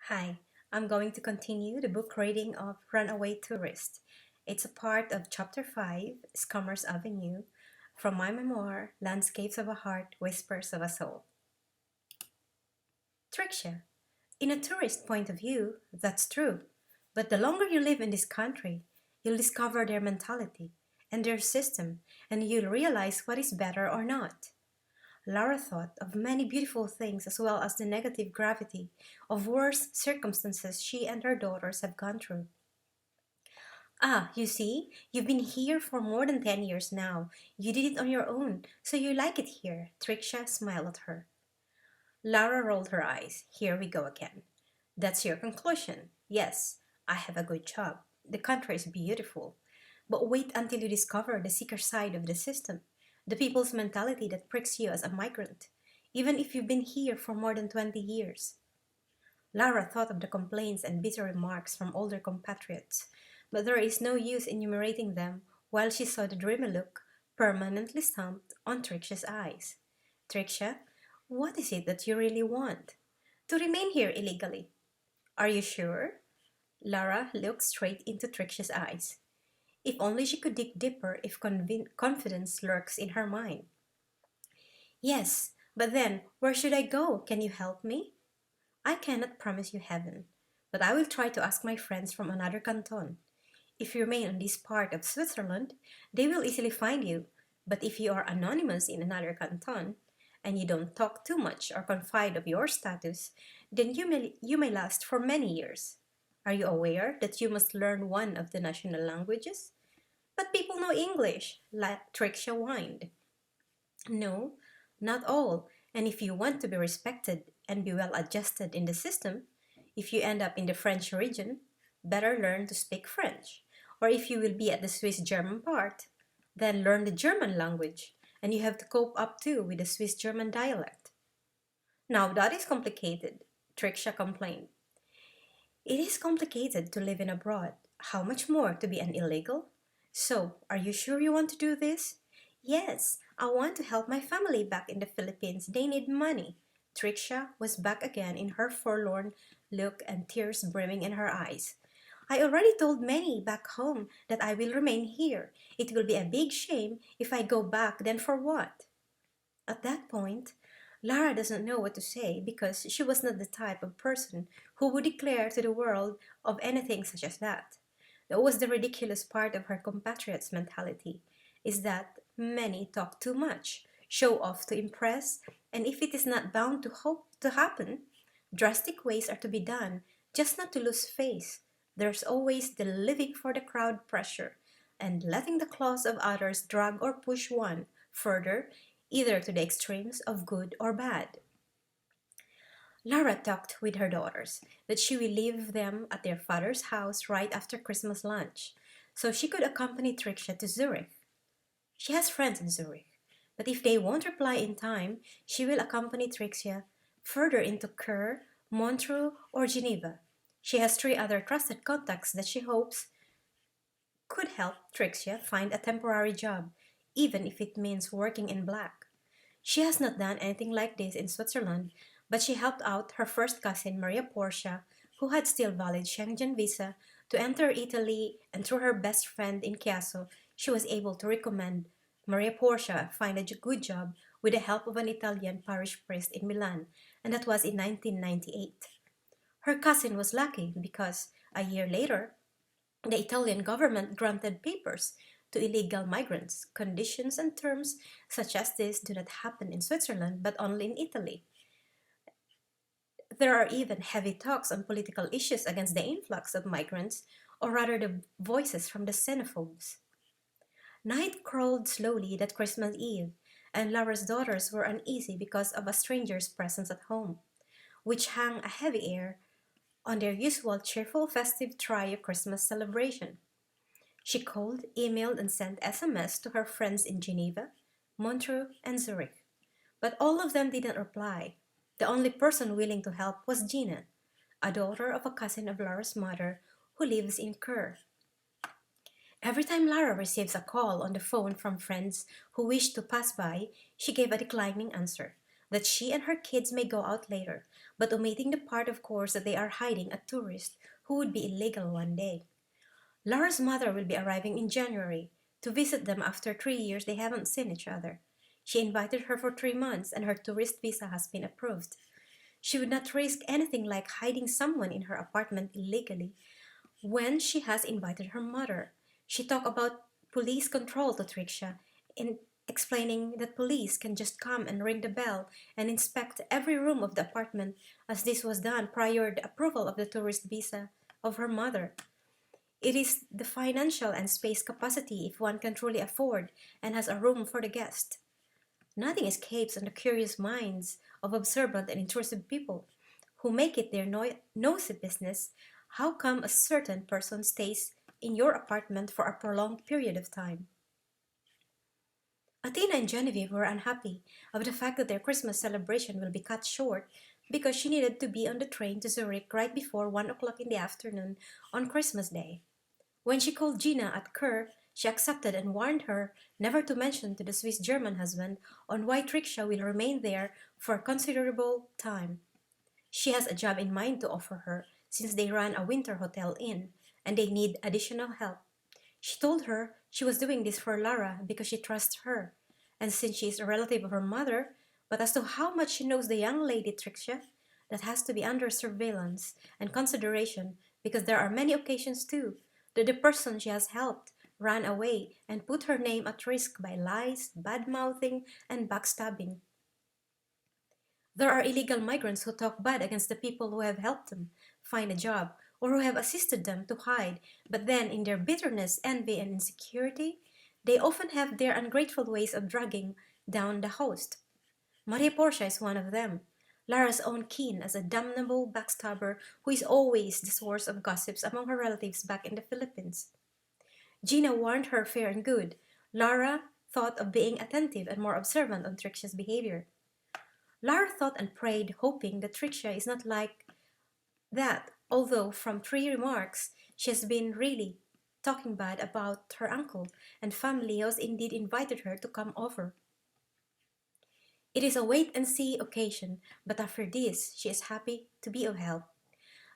Hi, I'm going to continue the book reading of Runaway Tourist. It's a part of Chapter 5, Scummer's Avenue, from my memoir, Landscapes of a Heart, Whispers of a Soul. Tricia, in a tourist point of view, that's true. But the longer you live in this country, you'll discover their mentality and their system, and you'll realize what is better or not. Lara thought of many beautiful things as well as the negative gravity of worse circumstances she and her daughters have gone through. Ah, you see, you've been here for more than 10 years now. You did it on your own, so you like it here. Tricia smiled at her. Lara rolled her eyes. Here we go again. That's your conclusion. Yes, I have a good job. The country is beautiful. But wait until you discover the sicker side of the system, the people's mentality that pricks you as a migrant, even if you've been here for more than 20 years. Lara thought of the complaints and bitter remarks from older compatriots, but there is no use enumerating them while she saw the dreamy look permanently stamped on Tricia's eyes. Tricia, what is it that you really want? To remain here illegally. Are you sure? Lara looked straight into Tricia's eyes. If only she could dig deeper if confidence lurks in her mind. Yes, but then, where should I go? Can you help me? I cannot promise you heaven, but I will try to ask my friends from another canton. If you remain on this part of Switzerland, they will easily find you. But if you are anonymous in another canton, and you don't talk too much or confide of your status, then you may last for many years. Are you aware that you must learn one of the national languages? But people know English, Trixia whined. No, not all. And if you want to be respected and be well adjusted in the system, if you end up in the French region, better learn to speak French. Or if you will be at the Swiss German part, then learn the German language, and you have to cope up too with the Swiss German dialect. Now that is complicated, Trixia complained. It is complicated to live in abroad. How much more to be an illegal? So, are you sure you want to do this? Yes, I want to help my family back in the Philippines. They need money. Trixia was back again in her forlorn look and tears brimming in her eyes. I already told many back home that I will remain here. It will be a big shame if I go back, then for what? At that point, Lara doesn't know what to say because she was not the type of person who would declare to the world of anything such as that. That was the ridiculous part of her compatriots' mentality, is that many talk too much, show off to impress, and if it is not bound to hope to happen, drastic ways are to be done, just not to lose face. There's always the living for the crowd pressure, and letting the claws of others drag or push one further, either to the extremes of good or bad. Lara talked with her daughters that she will leave them at their father's house right after Christmas lunch, so she could accompany Trixia to Zurich. She has friends in Zurich, but if they won't reply in time, she will accompany Trixia further into Kerr, Montreux, or Geneva. She has three other trusted contacts that she hopes could help Trixia find a temporary job, even if it means working in black. She has not done anything like this in Switzerland, but she helped out her first cousin Maria Portia, who had still valid Schengen visa, to enter Italy, and through her best friend in Chiasso, she was able to recommend Maria Portia find a good job with the help of an Italian parish priest in Milan, and that was in 1998. Her cousin was lucky because a year later, the Italian government granted papers to illegal migrants. Conditions and terms such as this do not happen in Switzerland but only in Italy. There are even heavy talks on political issues against the influx of migrants, or rather the voices from the xenophobes. Night crawled slowly that Christmas Eve, and Lara's daughters were uneasy because of a stranger's presence at home, which hung a heavy air on their usual cheerful festive trio Christmas celebration. She called, emailed, and sent SMS to her friends in Geneva, Montreux, and Zurich, but all of them didn't reply. The only person willing to help was Gina, a daughter of a cousin of Lara's mother who lives in Kerr. Every time Lara receives a call on the phone from friends who wish to pass by, she gave a declining answer, that she and her kids may go out later, but omitting the part, of course, that they are hiding a tourist who would be illegal one day. Laura's mother will be arriving in January to visit them after 3 years they haven't seen each other. She invited her for 3 months and her tourist visa has been approved. She would not risk anything like hiding someone in her apartment illegally when she has invited her mother. She talked about police control to Tricia, in explaining that police can just come and ring the bell and inspect every room of the apartment as this was done prior to the approval of the tourist visa of her mother. It is the financial and space capacity if one can truly afford and has a room for the guest. Nothing escapes on the curious minds of observant and intrusive people who make it their nosy business how come a certain person stays in your apartment for a prolonged period of time. Athena and Genevieve were unhappy of the fact that their Christmas celebration will be cut short because she needed to be on the train to Zurich right before 1 o'clock in the afternoon on Christmas Day. When she called Gina at Kerr, she accepted and warned her never to mention to the Swiss German husband on why Tricia will remain there for a considerable time. She has a job in mind to offer her since they run a winter hotel inn and they need additional help. She told her she was doing this for Lara because she trusts her, and since she is a relative of her mother, but as to how much she knows the young lady Tricia, that has to be under surveillance and consideration because there are many occasions too that the person she has helped ran away and put her name at risk by lies, bad mouthing, and backstabbing. There are illegal migrants who talk bad against the people who have helped them find a job or who have assisted them to hide, but then in their bitterness, envy, and insecurity, they often have their ungrateful ways of dragging down the host. Maria Portia is one of them. Lara's own kin as a damnable backstabber who is always the source of gossips among her relatives back in the Philippines. Gina warned her fair and good. Lara thought of being attentive and more observant on Tricia's behavior. Lara thought and prayed, hoping that Tricia is not like that, although from 3 remarks she has been really talking bad about her uncle and family who has indeed invited her to come over. It is a wait and see occasion, but after this she is happy to be of help.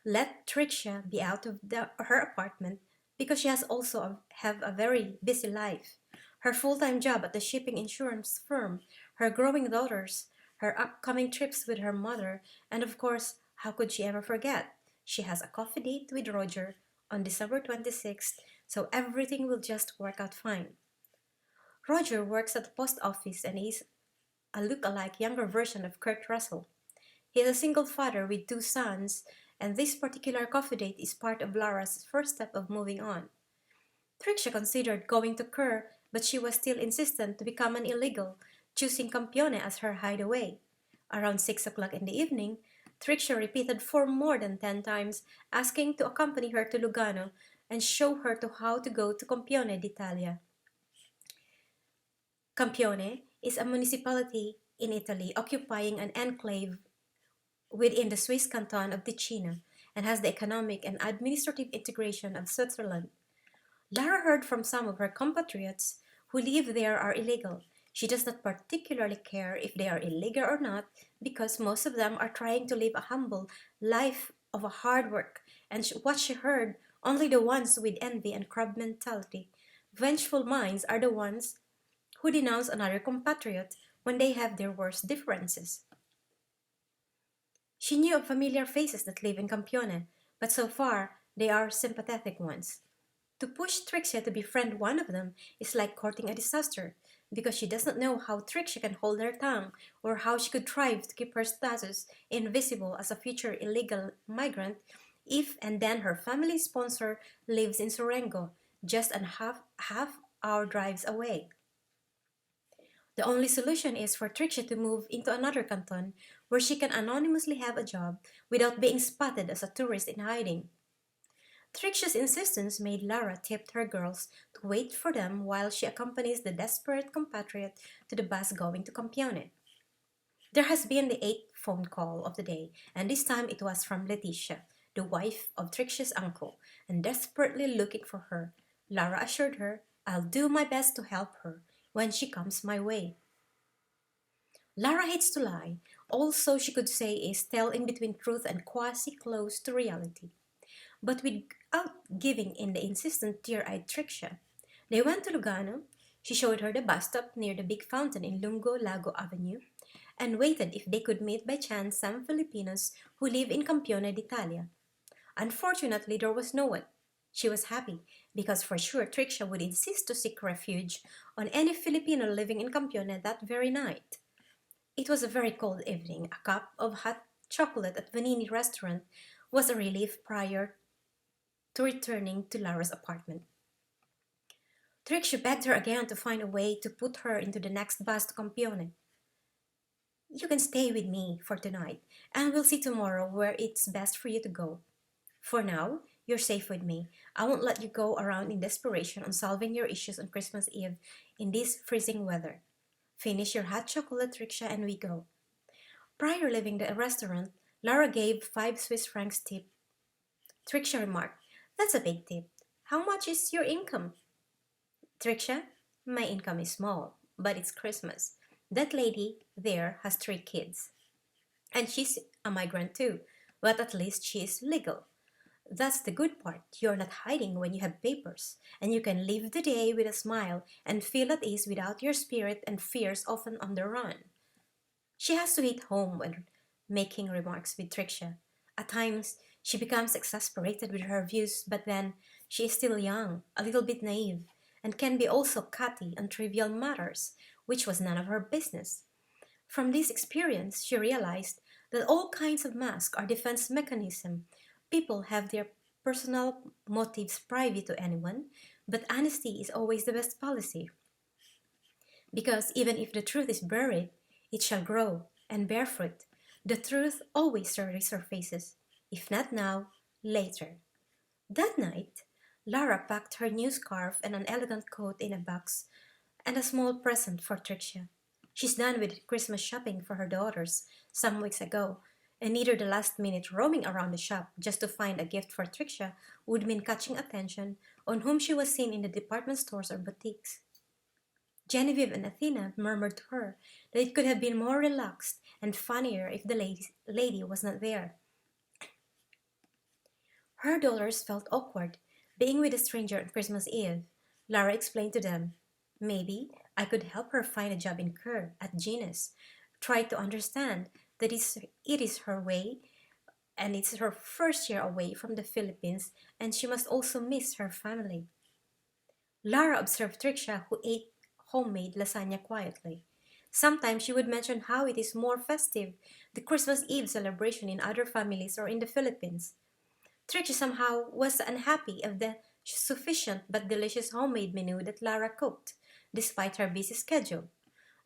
Let Tricia be out of her apartment because she has also have a very busy life. Her full-time job at the shipping insurance firm, her growing daughters, her upcoming trips with her mother, and of course, how could she ever forget? She has a coffee date with Roger on December 26th, so everything will just work out fine. Roger works at the post office and is a look-alike younger version of Kurt Russell. He is a single father with 2 sons, and this particular coffee date is part of Lara's first step of moving on. Tricia considered going to Kerr, but she was still insistent to become an illegal, choosing Campione as her hideaway. Around 6 o'clock in the evening, Tricia repeated for more than 10 times, asking to accompany her to Lugano and show her to how to go to Campione d'Italia. Campione is a municipality in Italy occupying an enclave within the Swiss canton of Ticino and has the economic and administrative integration of Switzerland. Lara heard from some of her compatriots who live there are illegal. She does not particularly care if they are illegal or not because most of them are trying to live a humble life of a hard work, and what she heard, only the ones with envy and crab mentality. Vengeful minds are the ones who denounce another compatriot when they have their worst differences. She knew of familiar faces that live in Campione, but so far they are sympathetic ones. To push Trixie to befriend one of them is like courting a disaster, because she does not know how Trixie can hold her tongue or how she could thrive to keep her status invisible as a future illegal migrant if and then her family sponsor lives in Sorengo, just a half-hour drives away. The only solution is for Trixie to move into another canton where she can anonymously have a job without being spotted as a tourist in hiding. Trixie's insistence made Lara tip her girls to wait for them while she accompanies the desperate compatriot to the bus going to Campione. There has been the eighth phone call of the day, and this time it was from Leticia, the wife of Trixie's uncle, and desperately looking for her. Lara assured her, "I'll do my best to help her when she comes my way." Lara hates to lie, Also, she could say is still in between truth and quasi close to reality, but without giving in the insistent tear-eyed Tricia. They went to Lugano. She showed her the bus stop near the big fountain in Lungo Lago Avenue and waited if they could meet by chance some Filipinos who live in Campione d'Italia. Unfortunately, there was no one. She was happy because for sure Tricia would insist to seek refuge on any Filipino living in Campione that very night. It was a very cold evening. A cup of hot chocolate at Vanini restaurant was a relief prior to returning to Lara's apartment. Tricia begged her again to find a way to put her into the next bus to Campione. You can stay with me for tonight, and we'll see tomorrow where it's best for you to go. For now, you're safe with me. I won't let you go around in desperation on solving your issues on Christmas Eve in this freezing weather. Finish your hot chocolate, Rickshaw, and we go. Prior leaving the restaurant, Lara gave 5 Swiss francs tip. Tricksha remarked, That's a big tip. How much is your income? Tricksha, my income is small, but it's Christmas. That lady there has 3 kids. And she's a migrant too, but at least she is legal. That's the good part. You're not hiding when you have papers, and you can live the day with a smile and feel at ease without your spirit and fears often on the run. She has to hit home when making remarks with Tricia. At times, she becomes exasperated with her views, but then she is still young, a little bit naive, and can be also catty on trivial matters, which was none of her business. From this experience, she realized that all kinds of masks are defense mechanism. People have their personal motives private to anyone, but honesty is always the best policy. Because even if the truth is buried, it shall grow and bear fruit. The truth always resurfaces, if not now, later. That night, Lara packed her new scarf and an elegant coat in a box and a small present for Tricia. She's done with Christmas shopping for her daughters some weeks ago, and neither the last minute roaming around the shop just to find a gift for Tricia would mean catching attention on whom she was seen in the department stores or boutiques. Genevieve and Athena murmured to her that it could have been more relaxed and funnier if the lady was not there. Her daughters felt awkward being with a stranger on Christmas Eve. Lara explained to them, Maybe I could help her find a job in Kerr at Genus. Try to understand that it is her way and it's her first year away from the Philippines and she must also miss her family. Lara observed Tricia, who ate homemade lasagna quietly. Sometimes she would mention how it is more festive, the Christmas Eve celebration in other families or in the Philippines. Tricia somehow was unhappy of the sufficient but delicious homemade menu that Lara cooked, despite her busy schedule.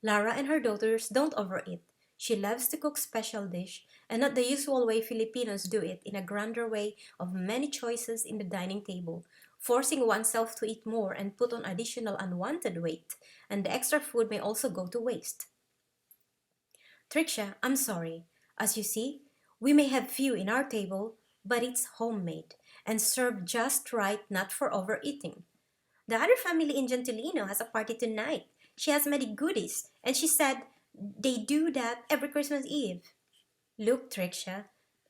Lara and her daughters don't overeat. She loves to cook special dish, and not the usual way Filipinos do it in a grander way of many choices in the dining table, forcing oneself to eat more and put on additional unwanted weight, and the extra food may also go to waste. Tricia, I'm sorry. As you see, we may have few in our table, but it's homemade and served just right, not for overeating. The other family in Gentilino has a party tonight. She has many goodies, and she said they do that every Christmas Eve. Look, Tricia,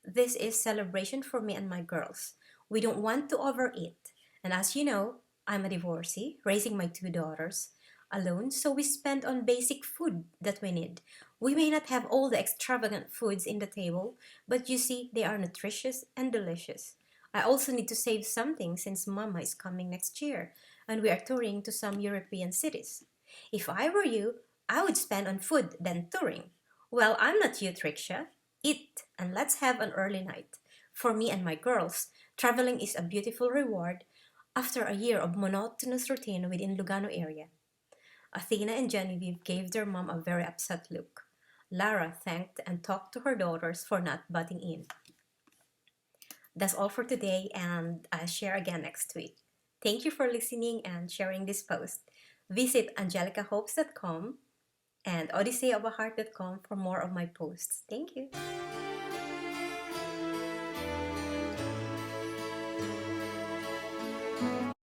this is celebration for me and my girls. We don't want to overeat. And as you know, I'm a divorcee, raising my 2 daughters alone, so we spend on basic food that we need. We may not have all the extravagant foods in the table, but you see, they are nutritious and delicious. I also need to save something since Mama is coming next year, and we are touring to some European cities. If I were you, I would spend on food than touring. Well, I'm not you, Tricia. Eat and let's have an early night. For me and my girls, traveling is a beautiful reward after a year of monotonous routine within Lugano area. Athena and Genevieve gave their mom a very upset look. Lara thanked and talked to her daughters for not butting in. That's all for today, and I'll share again next week. Thank you for listening and sharing this post. Visit angelicahopes.com and odysseyofaheart.com for more of my posts. Thank you.